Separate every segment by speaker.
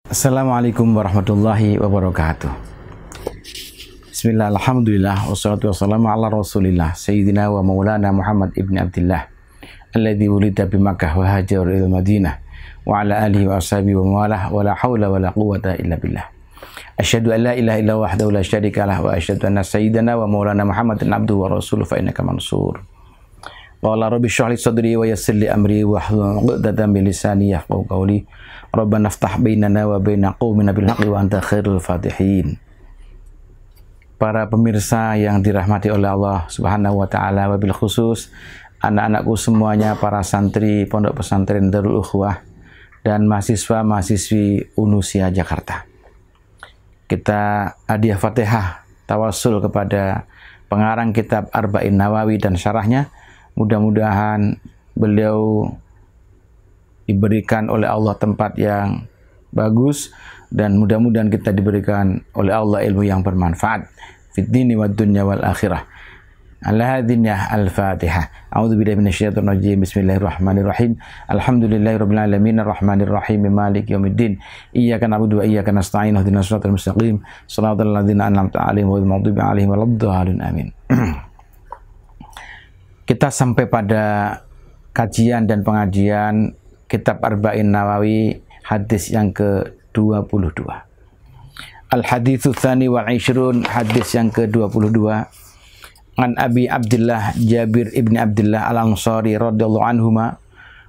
Speaker 1: Assalamualaikum warahmatullahi wabarakatuh. Bismillah, alhamdulillah, wassalatu wassalamu ala rasulillah Sayyidina wa maulana Muhammad ibn Abdillah alladhi wulida bi Makkah wa hajar ila Madinah wa ala alihi wa ashabihi wa mawalah wa la hawla wa la quwwata illa billah. Asyhadu an la ilaha illa wahdahu la syarika lah wa asyhadu anna sayyidana wa maulana Muhammadan abduhu wa rasuluhu fa innaka mansur. Qala rabbi shrah li sadri wa yassir li amri wa hlul 'uqdatam min lisani yafqahu qawli. Rabbana iftah bainana wa baina qaumina bil haqqi wa anta khairul fatihin. Para pemirsa yang dirahmati oleh Allah Subhanahu wa taala, wabil khusus anak-anakku semuanya, para santri Pondok Pesantren Darul Ukhwah dan mahasiswa-mahasiswi Unusia Jakarta. Kita hadiah Fatihah tawasul kepada pengarang kitab Arba'in Nawawi dan syarahnya. Mudah-mudahan beliau diberikan oleh Allah tempat yang bagus, dan mudah-mudahan kita diberikan oleh Allah ilmu yang bermanfaat fid dini wad dunya wal akhirah. Al-hadiniyah al-Fatihah. A'udzubillahi minasyaitonir rajim. Bismillahirrahmanirrahim. Alhamdulillahirabbil alamin arrahmanir rahim maliki yaumiddin. Iyyaka na'budu wa iyyaka nasta'in. Ihdinas siratal mustaqim. Shiratal ladzina an'amta 'alaihim ghairil maghdubi 'alaihim waladdallin. Amin. Kita sampai pada kajian dan pengajian kitab Arba'in Nawawi, hadis yang ke-22. Al-haditsu tsani wal 'ishrun, hadis yang ke-22. An Abi Abdullah Jabir ibni Abdullah Al-Ansari radhiyallahu anhuma.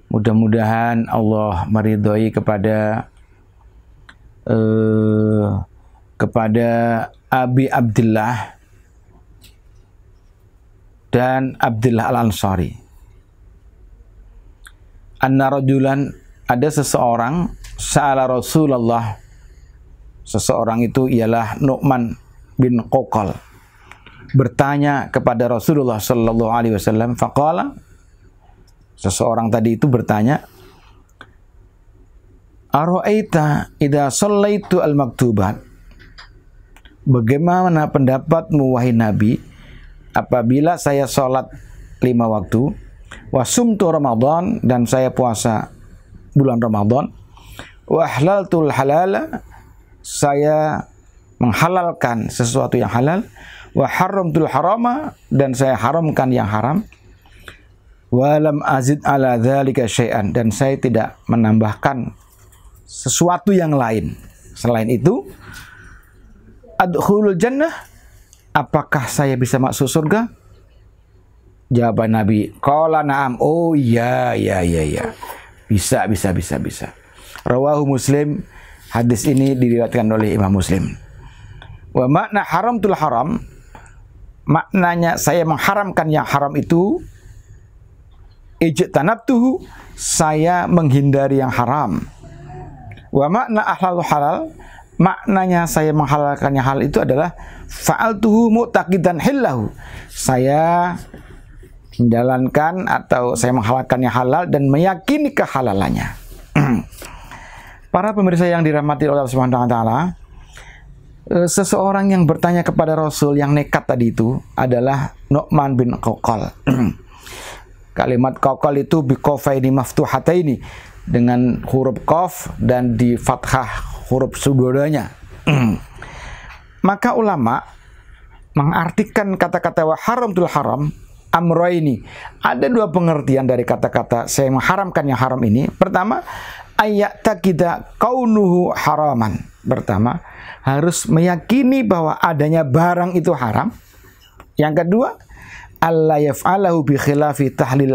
Speaker 1: Mudah-mudahan Allah meridhai kepada Abi Abdullah dan Abdullah Al-Ansari. Anna rajulan, ada seseorang, sa'ala Rasulullah, seseorang itu ialah Nu'man bin Qoqal, bertanya kepada Rasulullah sallallahu alaihi wasallam. Faqala, seseorang tadi itu bertanya, ara'aita idza shallaitu al-maktubat, bagaimana pendapatmu wahai Nabi apabila saya sholat 5 waktu, wasumtu Ramadan, dan saya puasa bulan Ramadan, wa ahlaltul halala, saya menghalalkan sesuatu yang halal, wa haramtul harama, dan saya haramkan yang haram, wa lam azid ala dzalika syai'an, dan saya tidak menambahkan sesuatu yang lain selain itu, adkhulul jannah, apakah saya bisa masuk surga? Jawaban Nabi, qala na'am, oh iya. Bisa. Rawahu Muslim, hadis ini diriwayatkan oleh Imam Muslim. Wa makna haramtul haram, maknanya saya mengharamkan yang haram itu, ijtanabtuhu, saya menghindari yang haram. Wa makna ahlalul halal, maknanya saya menghalalkan yang halal itu adalah fa'altuhu mu'taqidan hillahu, saya menjalankan atau saya menghalalkan yang halal dan meyakini kehalalannya. Para pemirsa yang dirahmati Allah Subhanahu wa taala, seseorang yang bertanya kepada Rasul yang nekat tadi itu adalah Nu'man bin Qoqal. Kalimat Qoqal itu bi qafaini maftuhataini, dengan huruf qaf dan di fathah huruf sudodanya. Maka ulama mengartikan kata-kata wa haramtul haram amroini, ada 2 pengertian dari kata-kata saya mengharamkan yang haram ini. Pertama, ayat takida kaunuhu haraman. Pertama, harus meyakini bahwa adanya barang itu haram. Yang kedua, alla yaf'alahu bi khilafi tahlil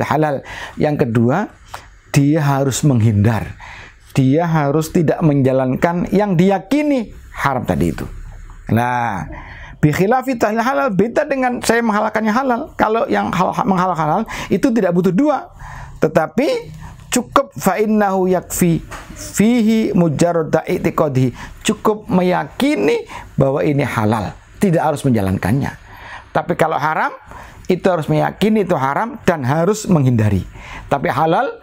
Speaker 1: halal. Yang kedua, dia harus menghindar, dia harus tidak menjalankan yang diyakini haram tadi itu. Nah, bi khilafi tahlil halal beda dengan saya menghalalkan yang halal. Kalau yang menghalalkan halal itu tidak butuh 2, tetapi cukup fa innahu yakfi fihi mujarrad i'tiqadhi, cukup meyakini bahwa ini halal, tidak harus menjalankannya. Tapi kalau haram itu harus meyakini itu haram dan harus menghindari. Tapi halal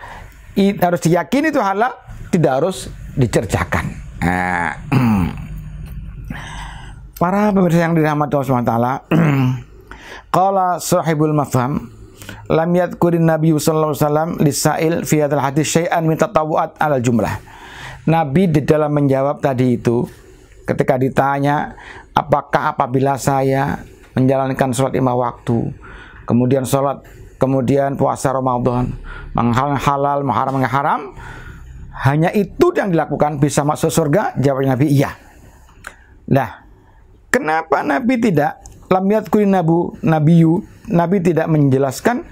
Speaker 1: harus diyakini itu halal, tidak harus dicercakan. Para pemirsa yang dirahmati Allah SWT, qala sahibul mafham, lam yadhkurin Nabi sallallahu alaihi wasallam lisail fi hadzal hadis syai'an min tatawwu'at 'alal jumlah. Nabi di dalam menjawab tadi itu ketika ditanya apakah apabila saya menjalankan sholat 5 waktu, kemudian sholat, kemudian puasa Ramadan, menghalal halal, mengharam haram, hanya itu yang dilakukan bisa masuk surga? Jawabnya Nabi iya. Nah, kenapa Nabi tidak lam yadhkurin Nabi tidak menjelaskan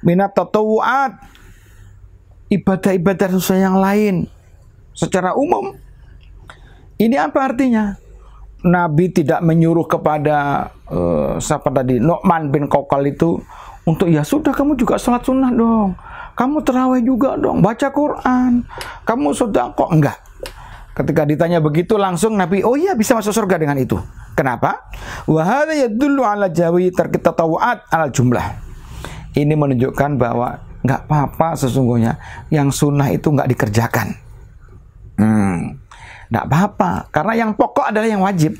Speaker 1: minat tatawu'at, ibadah-ibadah susah yang lain secara umum? Ini apa artinya? Nabi tidak menyuruh kepada siapa tadi, Nu'man bin Qaukal itu untuk ya sudah kamu juga sholat sunnah dong, kamu tarawih juga dong, baca Quran, kamu sedekah. Enggak. Ketika ditanya begitu langsung Nabi, oh iya bisa masuk surga dengan itu. Kenapa? Wa hadza yadullu ala jawi tarki tatawu'at ala jumlah. Ini menunjukkan bahwa nggak apa-apa sesungguhnya yang sunnah itu nggak dikerjakan. Nggak apa-apa, karena yang pokok adalah yang wajib.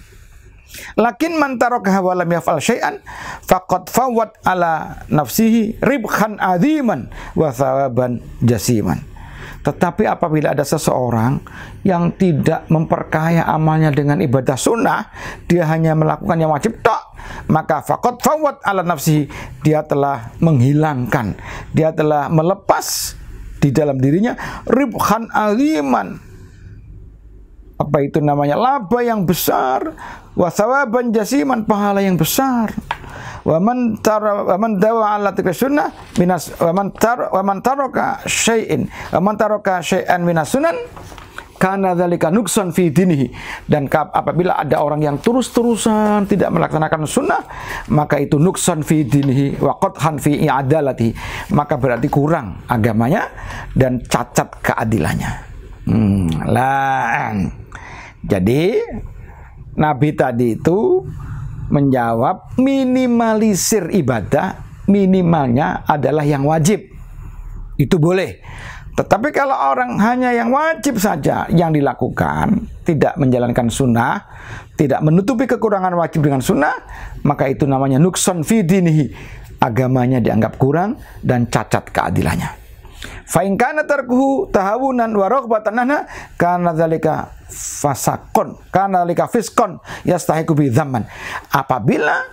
Speaker 1: Lakin man tarakaha wa lam yaf'al syai'an faqad fawwat ala nafsihi ribhan aziman wa thawaban jasiman. Tetapi apabila ada seseorang yang tidak memperkaya amalnya dengan ibadah sunnah, dia hanya melakukan yang wajib tok, maka faqad fawwat ala nafsihi, dia telah menghilangkan, dia telah melepas di dalam dirinya ribhan aziman. Apa itu namanya? Laba yang besar, wa thawaban jasiman, pahala yang besar. Wa man dawa ala tilka sunnah minas wa man taraka syai'in minas sunan kana dzalika nuksan fi dinihi. Dan apabila ada orang yang terus-terusan tidak melaksanakan sunnah, maka itu nuksan fi dinihi wa qadhan fi i'adalati, maka berarti kurang agamanya dan cacat keadilannya. Jadi Nabi tadi itu menjawab minimalisir ibadah, minimalnya adalah yang wajib. Itu boleh. Tetapi kalau orang hanya yang wajib saja yang dilakukan, tidak menjalankan sunnah, tidak menutupi kekurangan wajib dengan sunnah, maka itu namanya nukson fi dinihi. Agamanya dianggap kurang dan cacat keadilannya. Fa in kana tarkuhu tahawunan wa raghbatan anha kana dzalika fasakon, kana dzalika fiskon yastahiqu bi dzamman. Apabila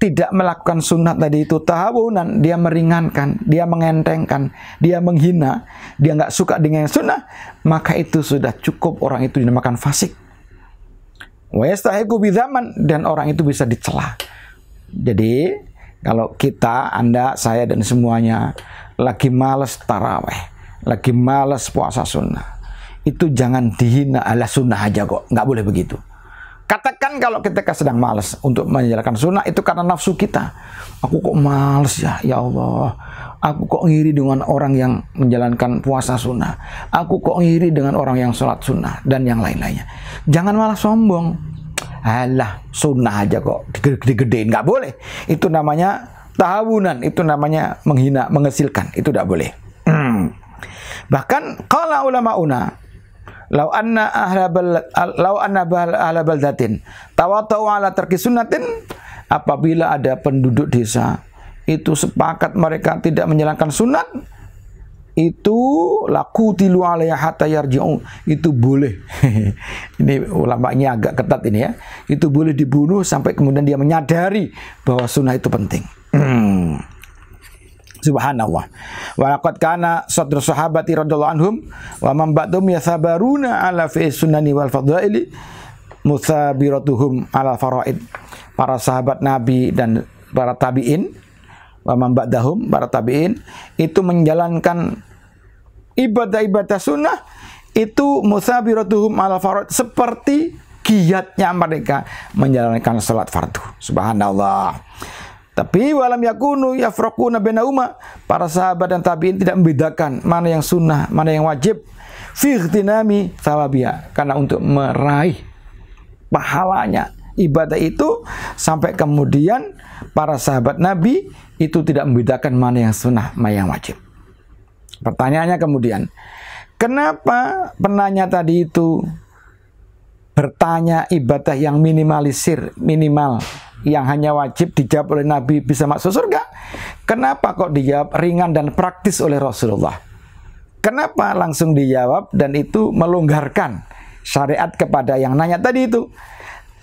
Speaker 1: tidak melakukan sunnah tadi itu tahawunan, dia meringankan, dia mengentengkan, dia menghina, dia nggak suka dengan sunnah, maka itu sudah cukup orang itu dinamakan fasik. Wa yastahiqu bi dzamman, dan orang itu bisa dicela. Jadi kalau kita, Anda, saya dan semuanya lagi malas taraweh, lagi malas puasa sunnah, itu jangan dihina, ala sunnah aja kok, nggak boleh begitu. Katakan kalau kita sedang malas untuk menjalankan sunnah itu karena nafsu kita. Aku kok malas ya Allah. Aku kok ngiri dengan orang yang menjalankan puasa sunnah. Aku kok ngiri dengan orang yang sholat sunnah dan yang lain-lainnya. Jangan malah sombong. Alah, sunnah aja kok digedein, nggak boleh. Itu namanya tahawunan, itu namanya menghina, mengesilkan, itu tidak boleh. Bahkan qala ulamauna lau anna ahla baldatin tawatau ala tarki sunnatin, apabila ada penduduk desa itu sepakat mereka tidak menjalankan sunat, itu lakutilu alaiha hatta yarji'u, itu boleh. Ini ulamanya agak ketat ini ya. Itu boleh dibunuh sampai kemudian dia menyadari bahwa sunnah itu penting. Subhanallah. Wa laqad kana sadru sahabati radhiyallahu anhum wa man ba'dhum yasabaruna ala fi sunani wal fadaili musabiratuhum ala faraid. Para sahabat Nabi dan para tabi'in, wa man ba'dahum, para tabi'in itu menjalankan ibadah-ibadah sunnah itu musabiratuhum ala faraid, seperti giatnya mereka menjalankan salat fardu. Subhanallah. Tapi walam yakunu yafraquna bainahuma, para sahabat dan tabi'in tidak membedakan mana yang sunnah, mana yang wajib, fi ightinami thawabiha, karena untuk meraih pahalanya ibadah itu, sampai kemudian para sahabat Nabi itu tidak membedakan mana yang sunnah, mana yang wajib. Pertanyaannya kemudian, kenapa penanya tadi itu bertanya ibadah yang minimalisir, minimal, yang hanya wajib dijawab oleh Nabi bisa masuk surga? Kenapa kok dijawab ringan dan praktis oleh Rasulullah? Kenapa langsung dijawab dan itu melonggarkan syariat kepada yang nanya tadi itu?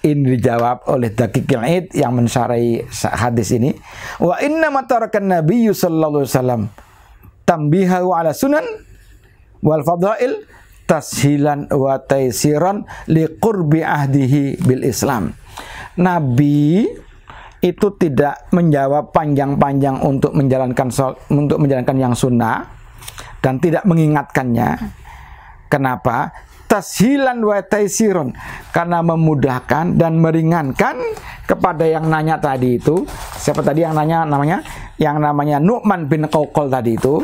Speaker 1: Ini dijawab oleh Daqiqil Id yang mensyarahi hadis ini. Wa inna matarakan Nabiyyu sallallahu alaihi wasallam tambihahu ala sunan wal fadail tashilan wa taisiran liqurbi ahdihi bil Islam. Nabi itu tidak menjawab panjang-panjang untuk menjalankan yang sunnah dan tidak mengingatkannya. Kenapa? Tashilan wa taisiran, karena memudahkan dan meringankan kepada yang nanya tadi itu. Siapa tadi yang nanya namanya? Yang namanya Nu'man bin Qawqal tadi itu.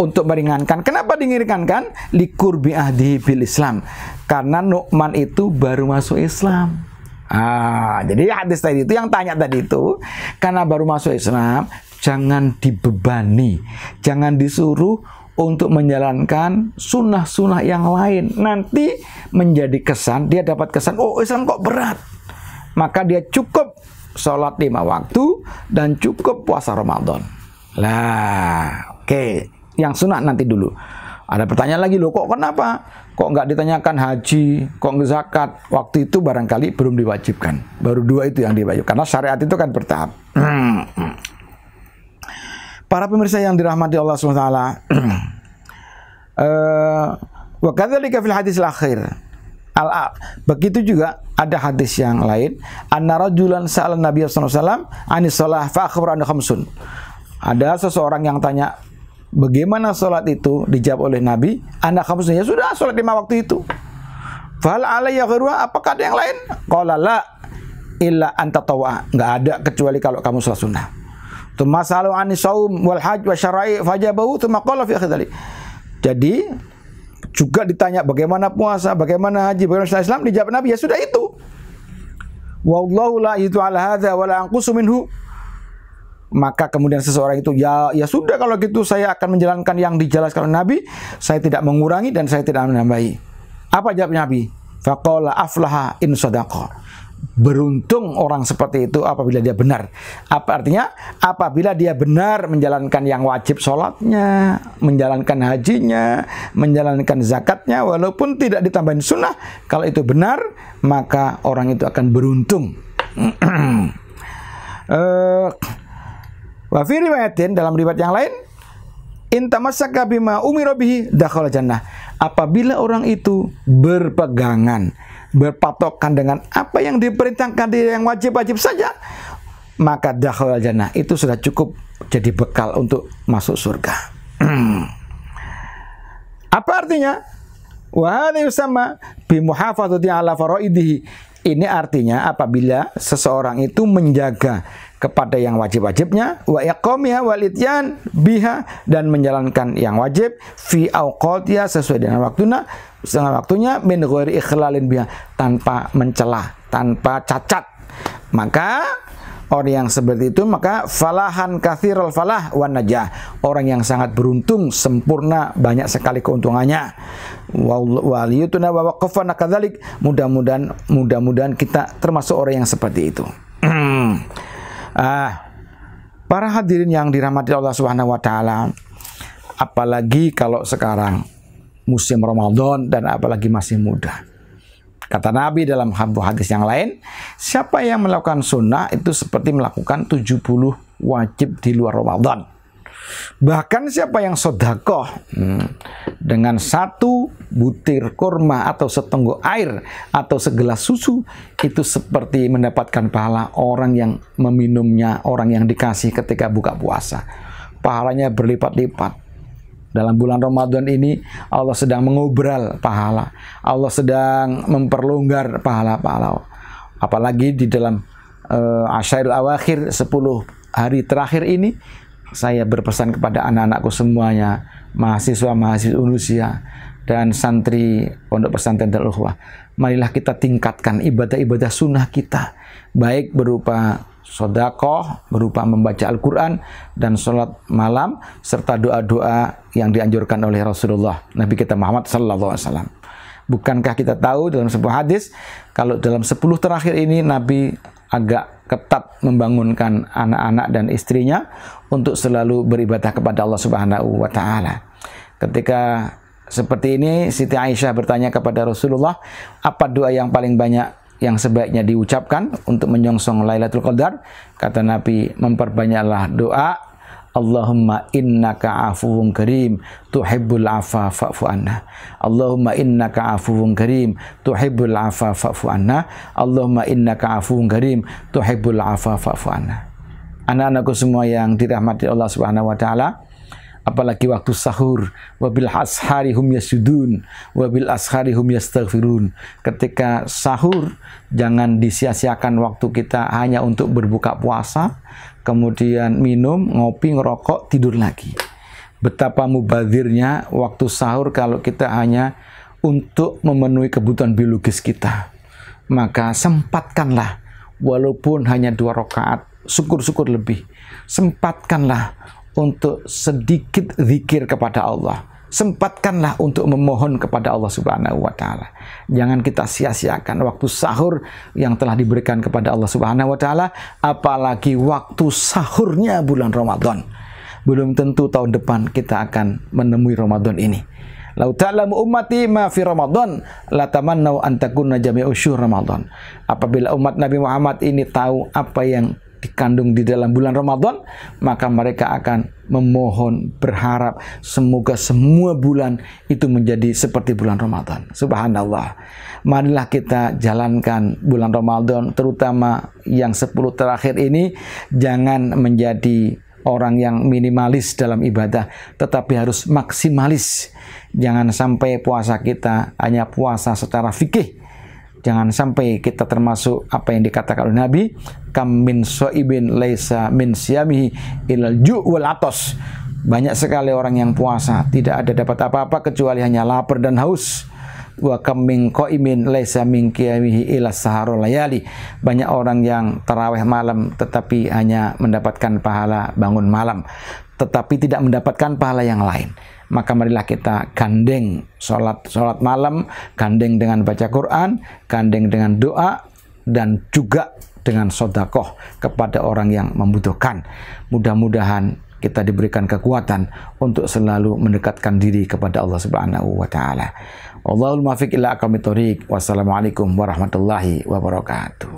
Speaker 1: Untuk meringankan. Kenapa diringankan? Liqurbi ahdihi bil Islam. Karena Nu'man itu baru masuk Islam. Jadi hadis tadi itu yang tanya tadi itu, karena baru masuk Islam, jangan dibebani, jangan disuruh untuk menjalankan sunnah-sunnah yang lain. Nanti menjadi kesan, dia dapat kesan, oh Islam kok berat. Maka dia cukup sholat 5 waktu dan cukup puasa Ramadan. Lah, oke. Yang sunnah nanti dulu. Ada pertanyaan lagi, loh kok kenapa? Kok nggak ditanyakan haji, kok nggak zakat? Waktu itu barangkali belum diwajibkan. Baru 2 itu yang diwajibkan. Karena syariat itu kan bertahap. Para pemirsa yang dirahmati Allah SWT, wa kadzalika fil hadis akhir. Begitu juga ada hadis yang lain, anna rajulan sa'ala Nabi sallallahu alaihi wasallam anis shalah fa akhbara anna khamsun. Ada seseorang yang tanya, bagaimana salat itu? Dijawab oleh Nabi, anna khamsun, ya sudah salat 5 waktu itu. Fal alayya ghairuha, apakah ada yang lain? Qala la illa an tatawwa, enggak ada kecuali kalau kamu salat sunnah. Tsumma salu anis shaum wal hajj wa syara'i fajabahu tsumma qala fi akhir. Jadi juga ditanya bagaimana puasa, bagaimana haji, bagaimana Islam, dijawab Nabi, ya sudah itu. Wallahu la yutu ala hadza wa la anqusu minhu. Maka kemudian seseorang itu, ya sudah kalau gitu saya akan menjalankan yang dijelaskan oleh Nabi, saya tidak mengurangi dan saya tidak menambahi. Apa jawab Nabi? Faqala aflaha in sadaqa. Beruntung orang seperti itu apabila dia benar. Apa artinya? Apabila dia benar menjalankan yang wajib sholatnya, menjalankan hajinya, menjalankan zakatnya, walaupun tidak ditambahin sunnah, kalau itu benar, maka orang itu akan beruntung. Wa fi riwayatin, dalam riwayat yang lain, in tamassaka bima umira bihi dakhala jannah. Apabila orang itu berpegangan, berpatokan dengan apa yang diperintahkan dia yang wajib-wajib saja, maka dakhala jannah, itu sudah cukup jadi bekal untuk masuk surga. Apa artinya? Wa hadza yusamma bi muhafadzati ala faraidihi. Ini artinya apabila seseorang itu menjaga kepada yang wajib-wajibnya, wa iqamiha wal ityan biha, dan menjalankan yang wajib fi awqatiha, sesuai dengan waktunya, min ghairi ikhlalin biha, tanpa mencela, tanpa cacat. Maka orang yang seperti itu, maka falahan katsirul falah wan najah, orang yang sangat beruntung, sempurna, banyak sekali keuntungannya. Waliyutuna wa waqafana kadzalik. Mudah-mudahan kita termasuk orang yang seperti itu. Para hadirin yang dirahmati Allah Subhanahu wa taala, apalagi kalau sekarang musim Ramadan dan apalagi masih muda. Kata Nabi dalam hadis yang lain, siapa yang melakukan sunnah itu seperti melakukan 70 wajib di luar Ramadan. Bahkan siapa yang sedekah dengan 1 butir kurma atau setenggok air atau segelas susu, itu seperti mendapatkan pahala orang yang meminumnya, orang yang dikasih ketika buka puasa. Pahalanya berlipat-lipat. Dalam bulan Ramadan ini Allah sedang mengobral pahala, Allah sedang memperlonggar pahala-pahala. Apalagi di dalam Asyairul Awakhir, 10 hari terakhir ini, saya berpesan kepada anak-anakku semuanya, mahasiswa-mahasiswa Indonesia dan santri Pondok Pesantren Darul Ukhwah, marilah kita tingkatkan ibadah-ibadah sunnah kita, baik berupa sedekah, berupa membaca Al-Quran dan sholat malam, serta doa-doa yang dianjurkan oleh Rasulullah Nabi kita Muhammad sallallahu alaihi wasallam. Bukankah kita tahu dalam sebuah hadis, kalau dalam 10 terakhir ini Nabi agak ketat membangunkan anak-anak dan istrinya untuk selalu beribadah kepada Allah Subhanahu wa taala. Ketika seperti ini, Siti Aisyah bertanya kepada Rasulullah, apa doa yang paling banyak yang sebaiknya diucapkan untuk menyongsong Lailatul Qadar? Kata Nabi, memperbanyaklah doa, Allahumma innaka afuwun karim tuhibbul afa fa'fu anna. Allahumma innaka afuwun karim tuhibbul afa fa'fu anna. Allahumma innaka afuwun karim tuhibbul afa fa'fu anna. Anak-anakku semua yang dirahmati Allah Subhanahu wa taala, apalagi waktu sahur, wabil ashari hum yasjudun wabil ashari hum yastaghfirun. Ketika sahur jangan disia-siakan waktu kita hanya untuk berbuka puasa, kemudian minum, ngopi, ngerokok, tidur lagi. Betapa mubadzirnya waktu sahur kalau kita hanya untuk memenuhi kebutuhan biologis kita. Maka sempatkanlah, walaupun hanya 2 rakaat, syukur-syukur lebih, sempatkanlah untuk sedikit zikir kepada Allah. Sempatkanlah untuk memohon kepada Allah Subhanahu wa taala. Jangan kita sia-siakan waktu sahur yang telah diberikan kepada Allah Subhanahu wa taala, apalagi waktu sahurnya bulan Ramadan. Belum tentu tahun depan kita akan menemui Ramadan ini. Lau ta'lamu ummati ma fi Ramadan la tamannau an takunna jami'u syuhr Ramadan. Apabila umat Nabi Muhammad ini tahu apa yang dikandung di dalam bulan Ramadan, maka mereka akan memohon, berharap semoga semua bulan itu menjadi seperti bulan Ramadan. Subhanallah. Marilah kita jalankan bulan Ramadan, terutama yang 10 terakhir ini, jangan menjadi orang yang minimalis dalam ibadah, tetapi harus maksimalis. Jangan sampai puasa kita hanya puasa secara fikih. Jangan sampai kita termasuk apa yang dikatakan oleh Nabi, kam min shaibin laisa min siyamihi ilal ju' wal atos. Banyak sekali orang yang puasa tidak ada dapat apa-apa kecuali hanya lapar dan haus. Wa kam min qaimin laisa min qiyamihi ila saharul layali. Banyak orang yang tarawih malam tetapi hanya mendapatkan pahala bangun malam, tetapi tidak mendapatkan pahala yang lain. Maka marilah kita gandeng sholat malam, gandeng dengan baca Quran, gandeng dengan doa, dan juga dengan sodakoh kepada orang yang membutuhkan. Mudah-mudahan kita diberikan kekuatan untuk selalu mendekatkan diri kepada Allah Subhanahu wa taala. Wallahul muwaffiq ila aqwamit thoriq. Wassalamualaikum warahmatullahi wabarakatuh.